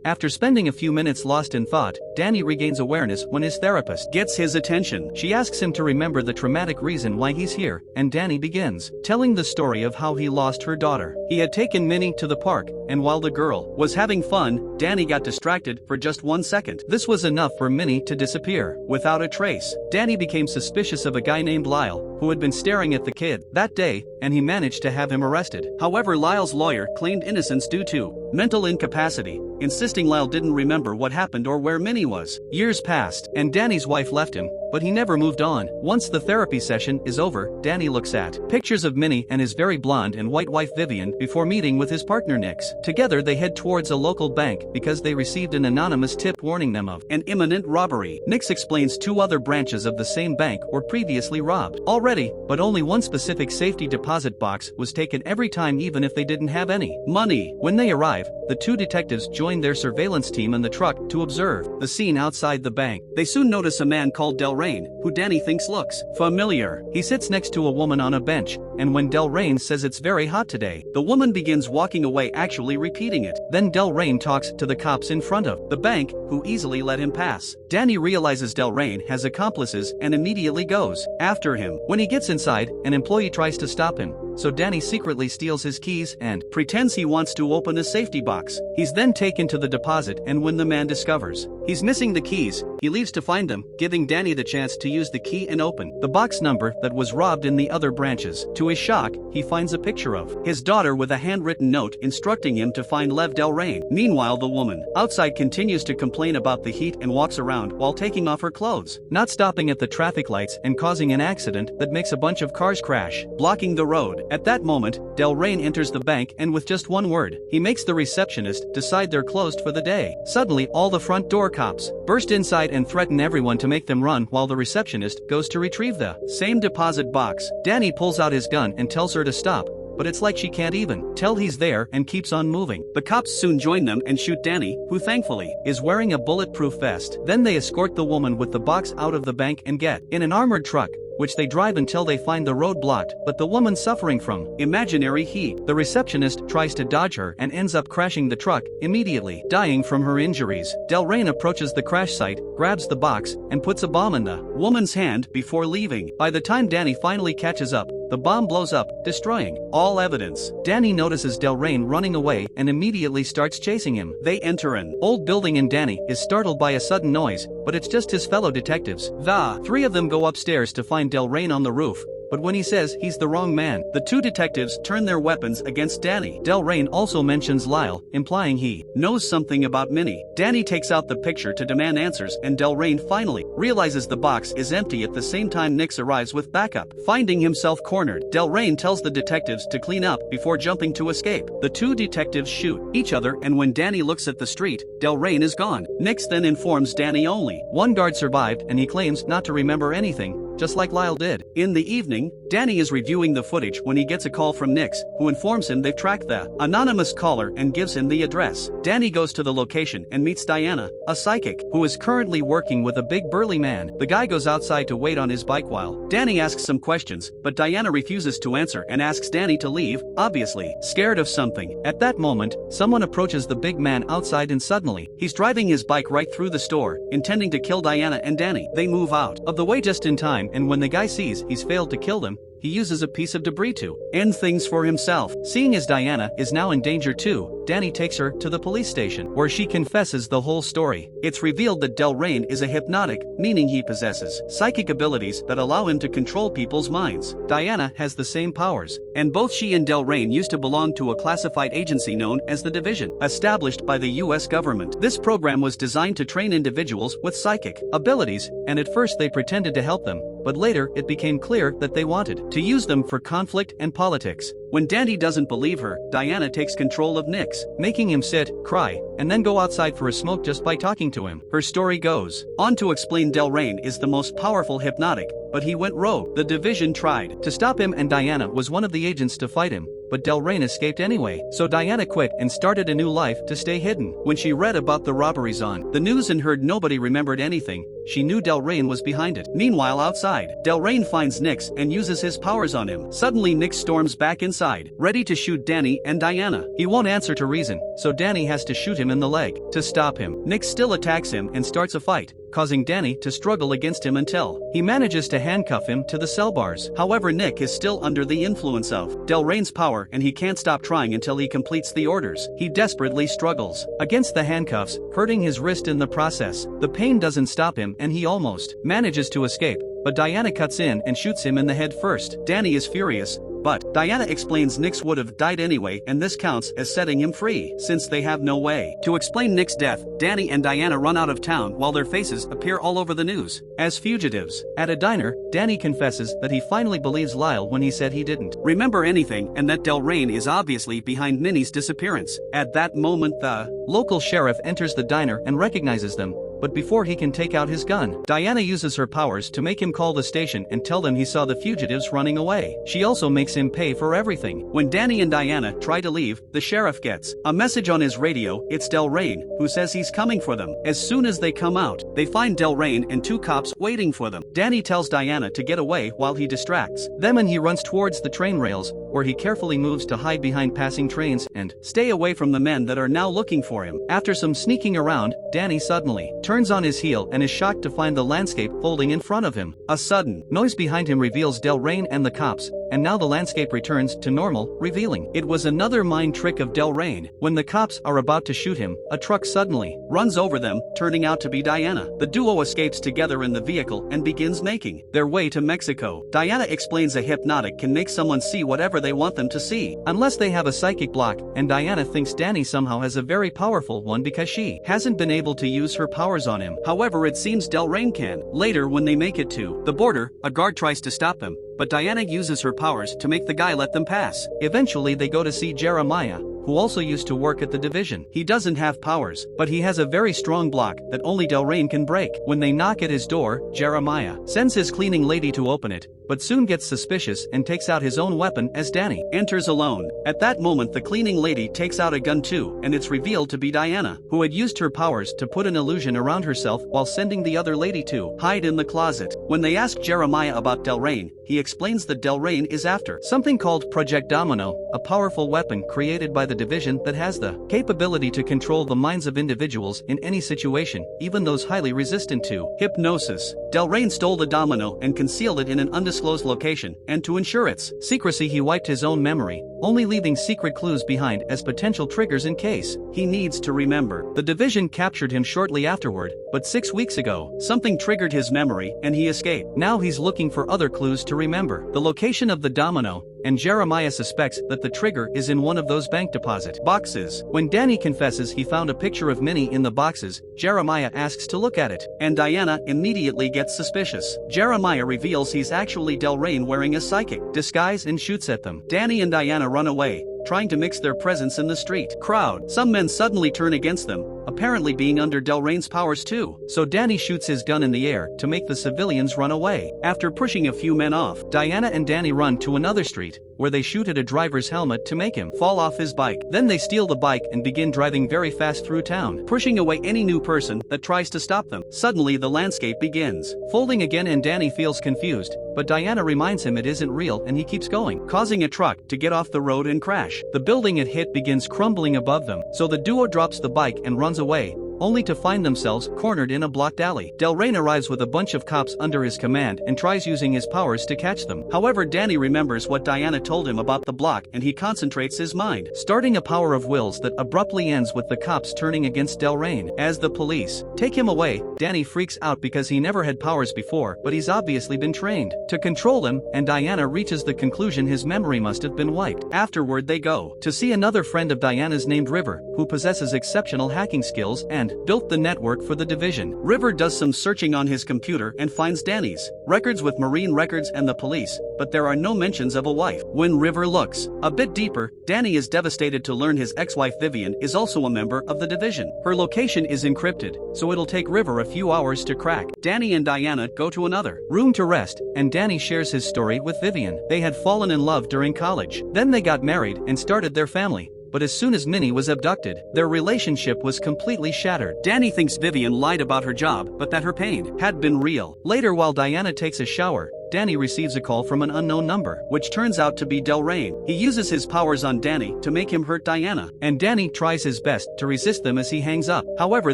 After spending a few minutes lost in thought, Danny regains awareness when his therapist gets his attention. She asks him to remember the traumatic reason why he's here, and Danny begins telling the story of how he lost her daughter. He had taken Minnie to the park, and while the girl was having fun, Danny got distracted for just 1 second. This was enough for Minnie to disappear without a trace. Danny became suspicious of a guy named Lyle, who had been staring at the kid that day, and he managed to have him arrested. However, Lyle's lawyer claimed innocence due to mental incapacity, insisting Lyle didn't remember what happened or where Minnie was. Years passed, and Danny's wife left him, but he never moved on. Once the therapy session is over, Danny looks at pictures of Minnie and his very blonde and white wife Vivian before meeting with his partner Nix. Together they head towards a local bank because they received an anonymous tip warning them of an imminent robbery. Nix explains 2 other branches of the same bank were previously robbed already, but only one specific safety deposit box was taken every time, even if they didn't have any money. When they arrive, the 2 detectives join their surveillance team in the truck to observe the scene outside the bank. They soon notice a man called Delrain, who Danny thinks looks familiar. He sits next to a woman on a bench, and when Delrain says it's very hot today, the woman begins walking away, actually repeating it. Then Delrain talks to the cops in front of the bank, who easily let him pass. Danny realizes Delrain has accomplices and immediately goes after him. When he gets inside, an employee tries to stop him, so Danny secretly steals his keys and pretends he wants to open a safety box. He's then taken to the deposit, and when the man discovers he's missing the keys, he leaves to find them, giving Danny the chance to use the key and open the box number that was robbed in the other branches. To his shock, he finds a picture of his daughter with a handwritten note instructing him to find Lev Delrain. Meanwhile, the woman outside continues to complain about the heat and walks around while taking off her clothes, not stopping at the traffic lights and causing an accident that makes a bunch of cars crash, blocking the road. At that moment, Delrain enters the bank, and with just one word, he makes the receptionist decide they're closed for the day. Suddenly, all the front door cops burst inside and threaten everyone to make them run while the receptionist goes to retrieve the same deposit box. Danny pulls out his gun and tells her to stop, but it's like she can't even tell he's there and keeps on moving. The cops soon join them and shoot Danny, who thankfully is wearing a bulletproof vest. Then they escort the woman with the box out of the bank and get in an armored truck, which they drive until they find the road blocked, but the woman suffering from imaginary heat. The receptionist tries to dodge her and ends up crashing the truck, immediately dying from her injuries. Delrain approaches the crash site, grabs the box, and puts a bomb in the woman's hand before leaving. By the time Danny finally catches up, the bomb blows up, destroying all evidence. Danny notices Delrain running away and immediately starts chasing him. They enter an old building and Danny is startled by a sudden noise, but it's just his fellow detectives. The 3 of them go upstairs to find Delrain on the roof, but when he says he's the wrong man, the 2 detectives turn their weapons against Danny. Delrain also mentions Lyle, implying he knows something about Minnie. Danny takes out the picture to demand answers, and Delrain finally realizes the box is empty. At the same time, Nix arrives with backup. Finding himself cornered, Delrain tells the detectives to clean up before jumping to escape. The 2 detectives shoot each other, and when Danny looks at the street, Delrain is gone. Nix then informs Danny only one guard survived, and he claims not to remember anything, just like Lyle did. In the evening, Danny is reviewing the footage when he gets a call from Nix, who informs him they've tracked the anonymous caller and gives him the address. Danny goes to the location and meets Diana, a psychic, who is currently working with a big burly man. The guy goes outside to wait on his bike while Danny asks some questions, but Diana refuses to answer and asks Danny to leave, obviously scared of something. At that moment, someone approaches the big man outside, and suddenly, he's driving his bike right through the store, intending to kill Diana and Danny. They move out of the way just in time, and when the guy sees he's failed to kill them, he uses a piece of debris to end things for himself. Seeing as Diana is now in danger too, Danny takes her to the police station, where she confesses the whole story. It's revealed that Delrain is a hypnotic, meaning he possesses psychic abilities that allow him to control people's minds. Diana has the same powers, and both she and Delrain used to belong to a classified agency known as the Division, established by the US government. This program was designed to train individuals with psychic abilities, and at first they pretended to help them, but later it became clear that they wanted to use them for conflict and politics. When Danny doesn't believe her, Diana takes control of Nix, making him sit, cry, and then go outside for a smoke just by talking to him. Her story goes on to explain Delrain is the most powerful hypnotic, but he went rogue. The Division tried to stop him, and Diana was one of the agents to fight him, but Delrain escaped anyway. So Diana quit and started a new life to stay hidden. When she read about the robberies on the news and heard nobody remembered anything, she knew Delrain was behind it. Meanwhile outside, Delrain finds Nyx and uses his powers on him. Suddenly Nyx storms back inside, ready to shoot Danny and Diana. He won't answer to reason, so Danny has to shoot him in the leg. To stop him, Nyx still attacks him and starts a fight, causing Danny to struggle against him until he manages to handcuff him to the cell bars. However, Nick is still under the influence of Delrain's power and he can't stop trying until he completes the orders. He desperately struggles against the handcuffs, hurting his wrist in the process. The pain doesn't stop him and he almost manages to escape, but Diana cuts in and shoots him in the head first. Danny is furious, but Diana explains Nyx would have died anyway and this counts as setting him free, since they have no way to explain Nyx's death. Danny and Diana run out of town while their faces appear all over the news as fugitives. At a diner, Danny confesses that he finally believes Lyle when he said he didn't remember anything and that Delrain is obviously behind Ninny's disappearance. At that moment the local sheriff enters the diner and recognizes them, but before he can take out his gun, Diana uses her powers to make him call the station and tell them he saw the fugitives running away. She also makes him pay for everything. When Danny and Diana try to leave, the sheriff gets a message on his radio. It's Delrain, who says he's coming for them. As soon as they come out, they find Delrain and two cops waiting for them. Danny tells Diana to get away while he distracts them and he runs towards the train rails, where he carefully moves to hide behind passing trains and stay away from the men that are now looking for him. After some sneaking around, Danny suddenly turns on his heel and is shocked to find the landscape folding in front of him. A sudden noise behind him reveals Delrain and the cops, and now the landscape returns to normal, revealing it was another mind trick of Delrain. When the cops are about to shoot him, a truck suddenly runs over them, turning out to be Diana. The duo escapes together in the vehicle and begins making their way to Mexico. Diana explains a hypnotic can make someone see whatever they want them to see, unless they have a psychic block, and Diana thinks Danny somehow has a very powerful one because she hasn't been able to use her powers on him. However, it seems Delrain can. Later, when they make it to the border, a guard tries to stop them, but Diana uses her powers to make the guy let them pass. Eventually they go to see Jeremiah, who also used to work at the division. He doesn't have powers, but he has a very strong block that only Delrain can break. When they knock at his door, Jeremiah sends his cleaning lady to open it, but soon gets suspicious and takes out his own weapon as Danny enters alone. At that moment the cleaning lady takes out a gun too, and it's revealed to be Diana, who had used her powers to put an illusion around herself while sending the other lady to hide in the closet. When they ask Jeremiah about Delrain, he explains that Delrain is after something called Project Domino, a powerful weapon created by the division that has the capability to control the minds of individuals in any situation, even those highly resistant to hypnosis. Delrain stole the domino and concealed it in an undisclosed location, and to ensure its secrecy he wiped his own memory, only leaving secret clues behind as potential triggers in case he needs to remember. The division captured him shortly afterward, but 6 weeks ago, something triggered his memory and he escaped. Now he's looking for other clues to remember the location of the domino, and Jeremiah suspects that the trigger is in one of those bank deposit boxes. When Danny confesses he found a picture of Minnie in the boxes, Jeremiah asks to look at it, and Diana immediately gets suspicious. Jeremiah reveals he's actually Delrain wearing a psychic disguise and shoots at them. Danny and Diana run away, trying to mix their presence in the street crowd. Some men suddenly turn against them, apparently being under Delrain's powers too, so Danny shoots his gun in the air to make the civilians run away. After pushing a few men off, Diana and Danny run to another street, where they shoot at a driver's helmet to make him fall off his bike. Then they steal the bike and begin driving very fast through town, pushing away any new person that tries to stop them. Suddenly the landscape begins folding again and Danny feels confused, but Diana reminds him it isn't real and he keeps going, causing a truck to get off the road and crash. The building it hit begins crumbling above them, so the duo drops the bike and runs away, only to find themselves cornered in a blocked alley. Delrain arrives with a bunch of cops under his command and tries using his powers to catch them. However, Danny remembers what Diana told him about the block and he concentrates his mind, starting a power of wills that abruptly ends with the cops turning against Delrain. As the police take him away, Danny freaks out because he never had powers before, but he's obviously been trained to control them, and Diana reaches the conclusion his memory must have been wiped. Afterward they go to see another friend of Diana's named River, who possesses exceptional hacking skills and built the network for the division. River does some searching on his computer and finds Danny's records with Marine records and the police, but there are no mentions of a wife. When River looks a bit deeper, Danny is devastated to learn his ex-wife Vivian is also a member of the division. Her location is encrypted, so it'll take River a few hours to crack. Danny and Diana go to another room to rest, and Danny shares his story with Vivian. They had fallen in love during college. Then they got married and started their family, but as soon as Minnie was abducted, their relationship was completely shattered. Danny thinks Vivian lied about her job, but that her pain had been real. Later, while Diana takes a shower, Danny receives a call from an unknown number, which turns out to be Delrain. He uses his powers on Danny to make him hurt Diana, and Danny tries his best to resist them as he hangs up. However,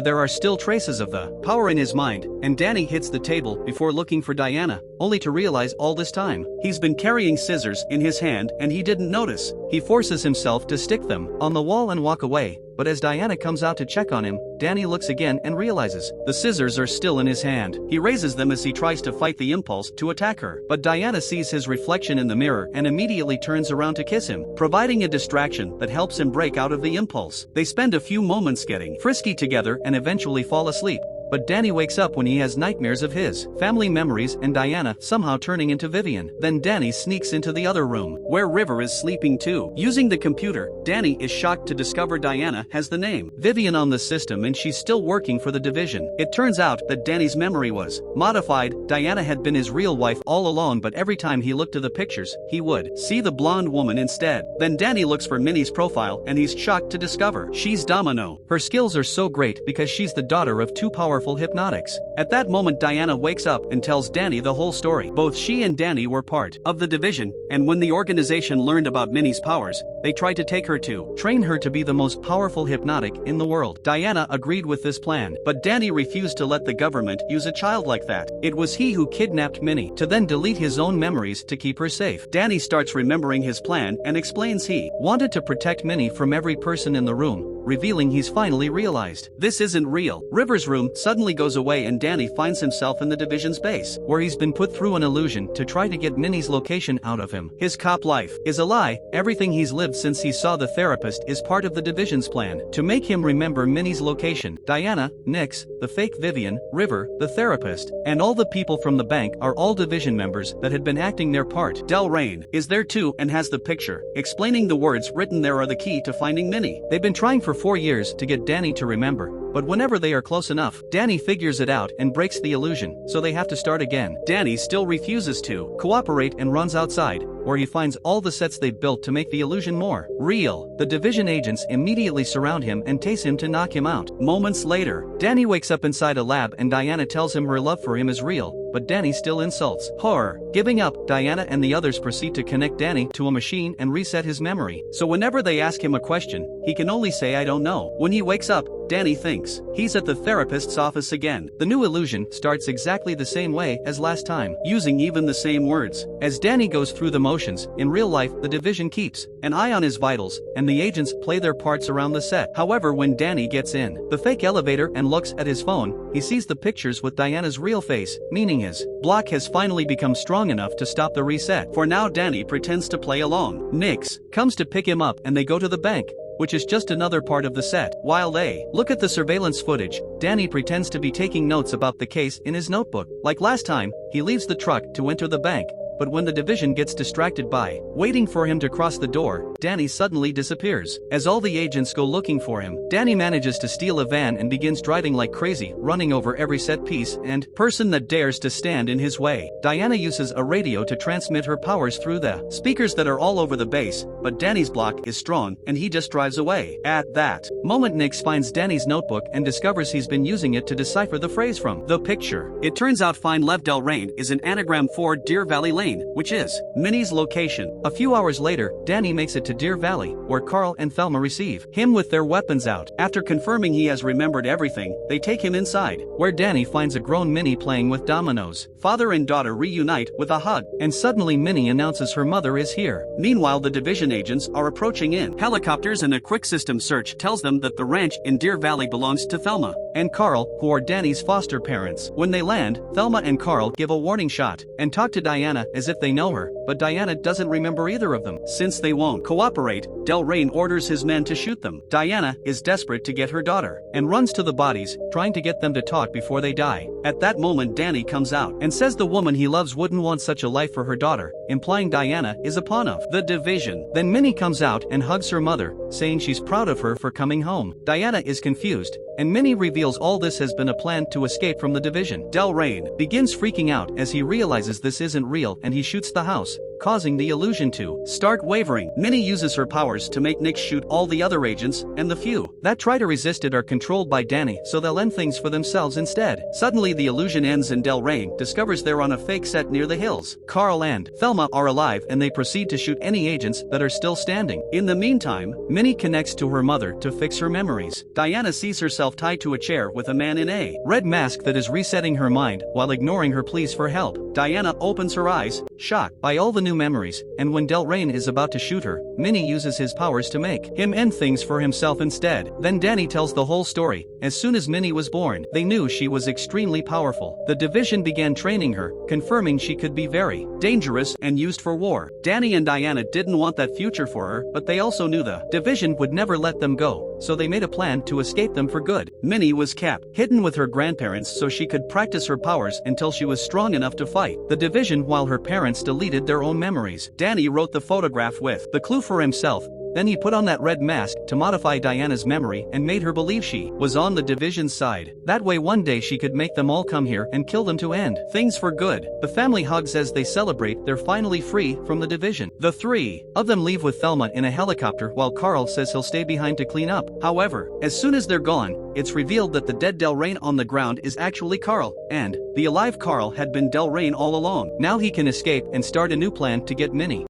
there are still traces of the power in his mind, and Danny hits the table before looking for Diana, only to realize all this time he's been carrying scissors in his hand and he didn't notice. He forces himself to stick them on the wall and walk away. But as Diana comes out to check on him, Danny looks again and realizes the scissors are still in his hand. He raises them as he tries to fight the impulse to attack her, but Diana sees his reflection in the mirror and immediately turns around to kiss him, providing a distraction that helps him break out of the impulse. They spend a few moments getting frisky together and eventually fall asleep. But Danny wakes up when he has nightmares of his family memories and Diana somehow turning into Vivian. Then Danny sneaks into the other room, where River is sleeping too. Using the computer, Danny is shocked to discover Diana has the name Vivian on the system and she's still working for the division. It turns out that Danny's memory was modified. Diana had been his real wife all along, but every time he looked to the pictures, he would see the blonde woman instead. Then Danny looks for Minnie's profile and he's shocked to discover she's Domino. Her skills are so great because she's the daughter of two powerful hypnotics. At that moment, Diana wakes up and tells Danny the whole story. Both she and Danny were part of the division, and when the organization learned about Minnie's powers, they tried to take her to train her to be the most powerful hypnotic in the world. Diana agreed with this plan, but Danny refused to let the government use a child like that. It was he who kidnapped Minnie to then delete his own memories to keep her safe. Danny starts remembering his plan and explains he wanted to protect Minnie from every person in the room, revealing he's finally realized this isn't real. River's room suddenly goes away and Danny finds himself in the division's base, where he's been put through an illusion to try to get Minnie's location out of him. His cop life is a lie. Everything he's lived since he saw the therapist is part of the division's plan to make him remember Minnie's location. Diana, Nix, the fake Vivian, River, the therapist, and all the people from the bank are all division members that had been acting their part. Delrain is there too and has the picture, explaining the words written there are the key to finding Minnie. They've been trying for 4 years to get Danny to remember, but whenever they are close enough, Danny figures it out and breaks the illusion, so they have to start again. Danny still refuses to cooperate and runs outside, where he finds all the sets they've built to make the illusion more real. The division agents immediately surround him and tase him to knock him out. Moments later, Danny wakes up inside a lab and Diana tells him her love for him is real, but Danny still insults her. Giving up, Diana and the others proceed to connect Danny to a machine and reset his memory, so whenever they ask him a question, he can only say I don't know. When he wakes up, Danny thinks he's at the therapist's office again. The new illusion starts exactly the same way as last time, using even the same words. As Danny goes through the motions, in real life the division keeps an eye on his vitals, and the agents play their parts around the set. However, when Danny gets in the fake elevator and looks at his phone, he sees the pictures with Diana's real face, meaning his block has finally become strong enough to stop the reset. For now, Danny pretends to play along. Nix comes to pick him up and they go to the bank, which is just another part of the set. While they look at the surveillance footage, Danny pretends to be taking notes about the case in his notebook. Like last time, he leaves the truck to enter the bank, but when the division gets distracted by waiting for him to cross the door, Danny suddenly disappears. As all the agents go looking for him, Danny manages to steal a van and begins driving like crazy, running over every set piece and person that dares to stand in his way. Diana uses a radio to transmit her powers through the speakers that are all over the base, but Danny's block is strong and he just drives away. At that moment, Nix finds Danny's notebook and discovers he's been using it to decipher the phrase from the picture. It turns out Find Lev Delrain is an anagram for Deer Valley Lane, which is Minnie's location. A few hours later, Danny makes it to Deer Valley, where Carl and Thelma receive him with their weapons out. After confirming he has remembered everything, they take him inside, where Danny finds a grown Minnie playing with dominoes. Father and daughter reunite with a hug, and suddenly Minnie announces her mother is here. Meanwhile, the division agents are approaching in helicopters and a quick system search tells them that the ranch in Deer Valley belongs to Thelma and Carl, who are Danny's foster parents. When they land, Thelma and Carl give a warning shot and talk to Diana as if they know her, but Diana doesn't remember either of them. Since they won't cooperate, Delrain orders his men to shoot them. Diana is desperate to get her daughter and runs to the bodies, trying to get them to talk before they die. At that moment, Danny comes out and says the woman he loves wouldn't want such a life for her daughter, implying Diana is a pawn of the division. Then Minnie comes out and hugs her mother, saying she's proud of her for coming home. Diana is confused, and Minnie reveals all this has been a plan to escape from the division. Delrain begins freaking out as he realizes this isn't real and he shoots the house, causing the illusion to start wavering. Minnie uses her powers to make Nick shoot all the other agents, and the few that try to resist it are controlled by Danny, so they'll end things for themselves instead. Suddenly the illusion ends and Delrain discovers they're on a fake set near the hills. Carl and Thelma are alive and they proceed to shoot any agents that are still standing. In the meantime, Minnie connects to her mother to fix her memories. Diana sees herself tied to a chair with a man in a red mask that is resetting her mind while ignoring her pleas for help. Diana opens her eyes, shocked by all the new memories, and when Delrain is about to shoot her, Minnie uses his powers to make him end things for himself instead. Then Danny tells the whole story. As soon as Minnie was born, they knew she was extremely powerful. The division began training her, confirming she could be very dangerous and used for war. Danny and Diana didn't want that future for her, but they also knew the division would never let them go, so they made a plan to escape them for good. Minnie was kept hidden with her grandparents so she could practice her powers until she was strong enough to fight the division while her parents deleted their own memories. Danny wrote the photograph with the clue for himself. Then he put on that red mask to modify Diana's memory and made her believe she was on the division's side. That way one day she could make them all come here and kill them to end things for good. The family hugs as they celebrate they're finally free from the division. The three of them leave with Thelma in a helicopter while Carl says he'll stay behind to clean up. However, as soon as they're gone, it's revealed that the dead Delrain on the ground is actually Carl, and the alive Carl had been Delrain all along. Now he can escape and start a new plan to get Minnie.